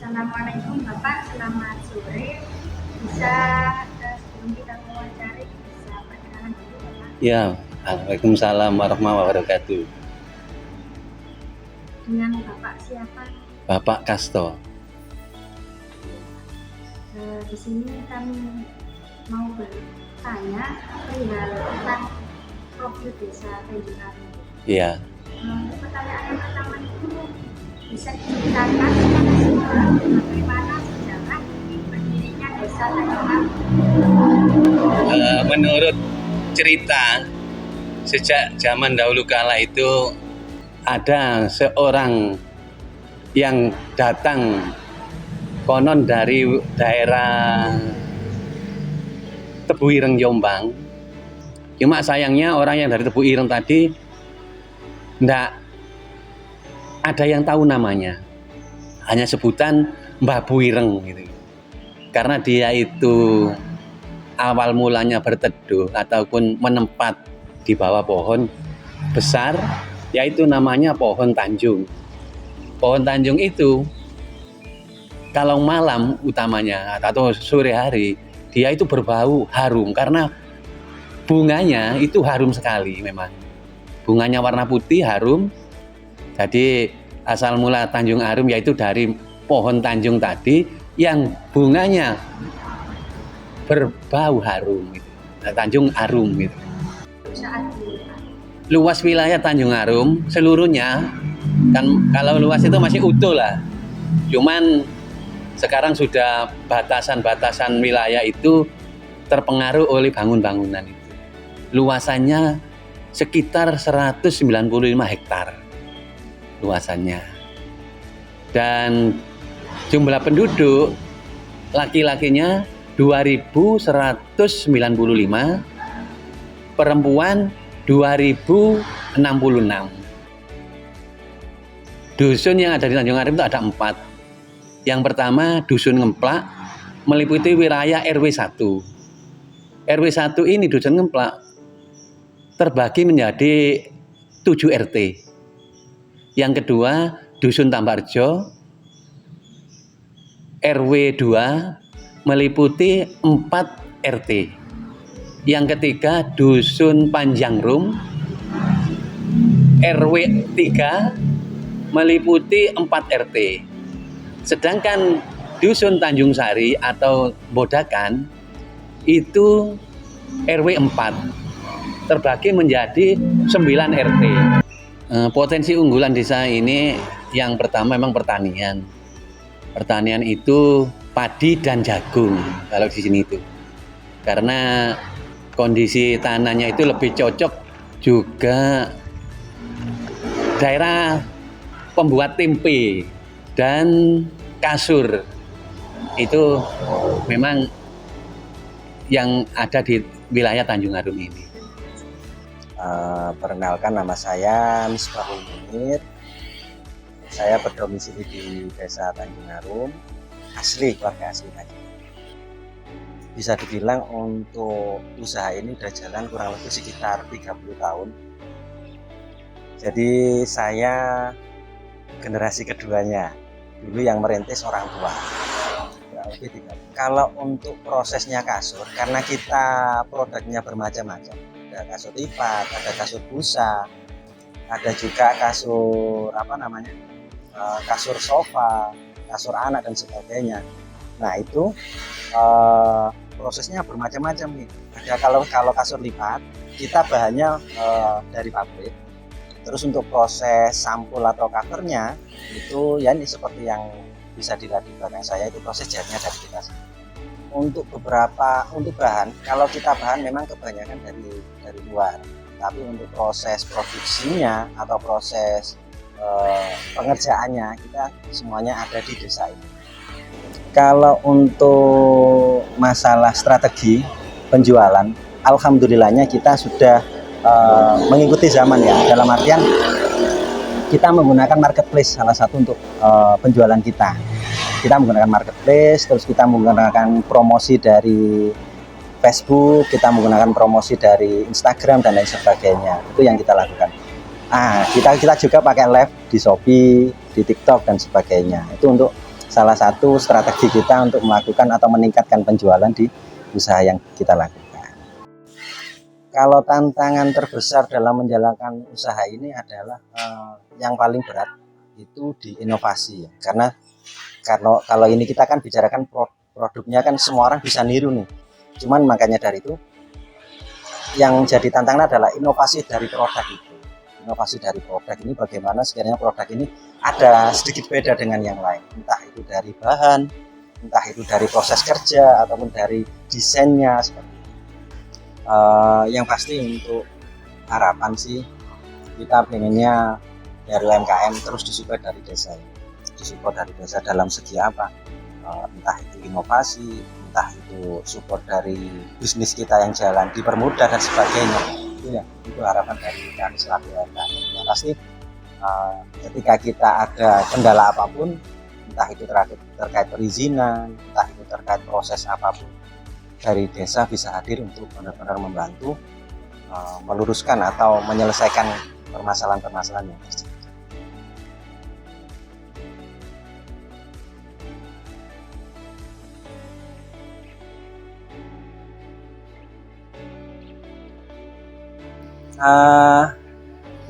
Assalamualaikum Bapak, selamat sore. Bisa sebelum kita mewawancari bisa perkenalan dulu Bapak? Ya, Waalaikumsalam warahmatullahi wabarakatuh. Dengan Bapak siapa? Bapak Kasto. Di sini kami mau bertanya perihal tentang profil desa Tanjung Arum. Iya. Pertanyaan yang pertama itu bisa diceritakan bagaimana sejarah berdirinya desa Tanjung Arum? Menurut cerita, sejak zaman dahulu kala itu ada seorang yang datang konon dari daerah Tebu Ireng Jombang. Cuma sayangnya orang yang dari Tebu Ireng tadi enggak ada yang tahu namanya. Hanya sebutan Mbah Bu Ireng gitu. Karena dia itu awal mulanya berteduh ataupun menempat di bawah pohon besar, yaitu namanya pohon Tanjung. Pohon Tanjung itu kalau malam utamanya atau sore hari dia itu berbau harum karena bunganya itu harum sekali memang. Bunganya warna putih harum. Jadi asal mula Tanjung Arum yaitu dari pohon Tanjung tadi yang bunganya berbau harum gitu. Nah, Tanjung Arum gitu. Luas wilayah Tanjung Arum seluruhnya kan kalau luas itu masih utuh lah. Cuman sekarang sudah batasan-batasan wilayah itu terpengaruh oleh bangunan-bangunan itu. Luasannya sekitar 195 hektar luasannya. Dan jumlah penduduk laki-lakinya 2.195, perempuan 2.066. Dusun yang ada di Tanjung Arum itu ada 4. Yang pertama Dusun Ngemplak meliputi wilayah RW 1. RW 1 ini Dusun Ngemplak terbagi menjadi 7 RT. Yang kedua Dusun Tambarjo RW 2 meliputi 4 RT. Yang ketiga Dusun Panjangrum RW 3 meliputi 4 RT. Sedangkan Dusun Tanjung Sari atau Bodakan itu RW 4 terbagi menjadi 9 RT. Potensi unggulan desa ini yang pertama memang pertanian. Pertanian itu padi dan jagung kalau di sini itu. Karena kondisi tanahnya itu lebih cocok, juga daerah pembuat tempe dan kasur itu memang yang ada di wilayah Tanjung Arum ini. Perkenalkan, nama saya Misbahul Munir. Saya berdomisili di Desa Tanjung Arum, asli, keluarga asli aja. Bisa dibilang untuk usaha ini udah jalan kurang lebih sekitar 30 tahun. Jadi saya generasi keduanya. Dulu yang merintis orang tua. Kalau untuk prosesnya kasur, karena kita produknya bermacam-macam, ada kasur lipat, ada kasur busa, ada juga kasur kasur sofa, kasur anak dan sebagainya. Nah itu prosesnya bermacam-macam nih. Ada kalau kasur lipat, kita bahannya dari pabrik. Terus untuk proses sampul atau covernya itu ya ini seperti yang bisa dilihat di belakang saya, itu proses jahitnya dari kita sendiri. Untuk bahan, kalau kita bahan memang kebanyakan dari luar. Tapi untuk proses produksinya atau proses pengerjaannya kita semuanya ada di desa ini. Kalau untuk masalah strategi penjualan, alhamdulillahnya kita sudah mengikuti zaman ya, dalam artian kita menggunakan marketplace salah satu untuk penjualan kita menggunakan marketplace, terus kita menggunakan promosi dari Facebook, kita menggunakan promosi dari Instagram dan lain sebagainya. Itu yang kita lakukan. Kita juga pakai live di Shopee, di TikTok dan sebagainya. Itu untuk salah satu strategi kita untuk melakukan atau meningkatkan penjualan di usaha yang kita lakukan. Kalau tantangan terbesar dalam menjalankan usaha ini adalah yang paling berat itu di inovasi ya. Karena kalau ini kita kan bicarakan produknya kan semua orang bisa niru nih. Cuman makanya dari itu yang jadi tantangan adalah inovasi dari produk itu. Inovasi dari produk ini bagaimana sekiranya produk ini ada sedikit beda dengan yang lain. Entah itu dari bahan, entah itu dari proses kerja, ataupun dari desainnya. Yang pasti untuk harapan sih kita pengennya dari UMKM terus disupport dari desa. Disupport dari desa dalam segi apa? Entah itu inovasi, entah itu support dari bisnis kita yang jalan dipermudah dan sebagainya. Itu harapan dari kami selaku UMKM. Yang pasti ketika kita ada kendala apapun, entah itu terkait perizinan, entah itu terkait proses apapun, dari desa bisa hadir untuk benar-benar membantu meluruskan atau menyelesaikan permasalahan-permasalahan yang terjadi.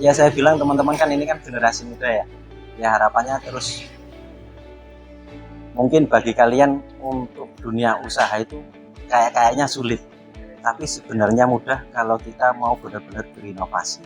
Ya saya bilang teman-teman kan ini kan generasi muda ya harapannya terus mungkin bagi kalian untuk dunia usaha itu kayaknya sulit, tapi sebenarnya mudah kalau kita mau benar-benar berinovasi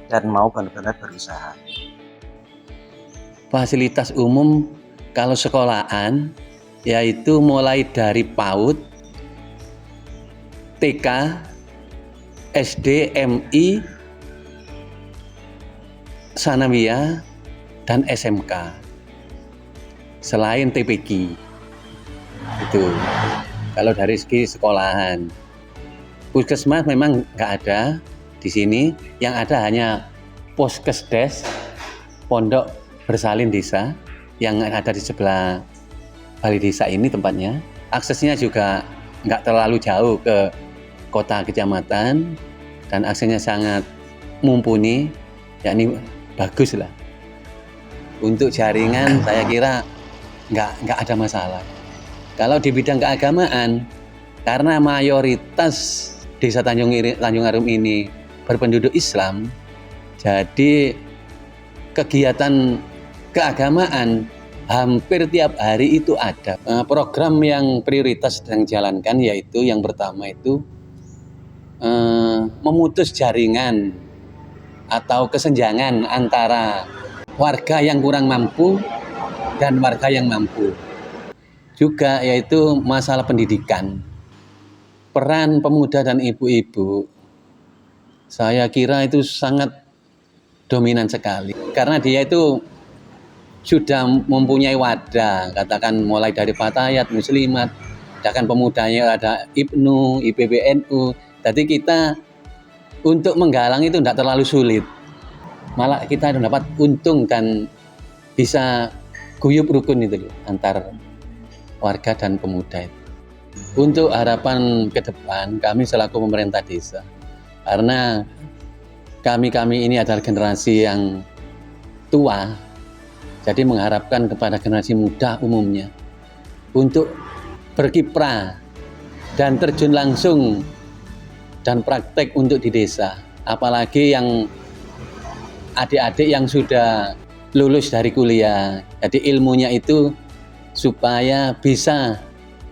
dan mau benar-benar berusaha. Fasilitas umum kalau sekolahan yaitu mulai dari PAUD, TK, SD, MI, Sanawiyah, dan SMK. Selain TPQ. Itu. Kalau dari segi sekolahan. Puskesmas memang nggak ada di sini. Yang ada hanya Poskesdes, Pondok Bersalin Desa, yang ada di sebelah Balai Desa ini tempatnya. Aksesnya juga nggak terlalu jauh ke kota kecamatan dan aksesnya sangat mumpuni, yakni bagus lah. Untuk jaringan saya kira nggak ada masalah. Kalau di bidang keagamaan, karena mayoritas desa Tanjung Arum ini berpenduduk Islam, jadi kegiatan keagamaan hampir tiap hari itu ada. Program yang prioritas sedang dijalankan yaitu yang pertama itu memutus jaringan atau kesenjangan antara warga yang kurang mampu dan warga yang mampu. Juga yaitu masalah pendidikan. Peran pemuda dan ibu-ibu saya kira itu sangat dominan sekali. Karena dia itu sudah mempunyai wadah, katakan mulai dari Fatayat, Muslimat, bahkan pemudanya ada IPNU, IPBNU. Jadi kita untuk menggalang itu tidak terlalu sulit. Malah kita dapat untung dan bisa guyub rukun itu antar warga dan pemuda itu. Untuk harapan ke depan kami selaku pemerintah desa, karena kami ini adalah generasi yang tua, jadi mengharapkan kepada generasi muda umumnya untuk berkiprah dan terjun langsung dan praktek untuk di desa, apalagi yang adik-adik yang sudah lulus dari kuliah, jadi ilmunya itu supaya bisa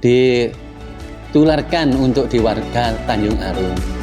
ditularkan untuk di warga Tanjung Arum.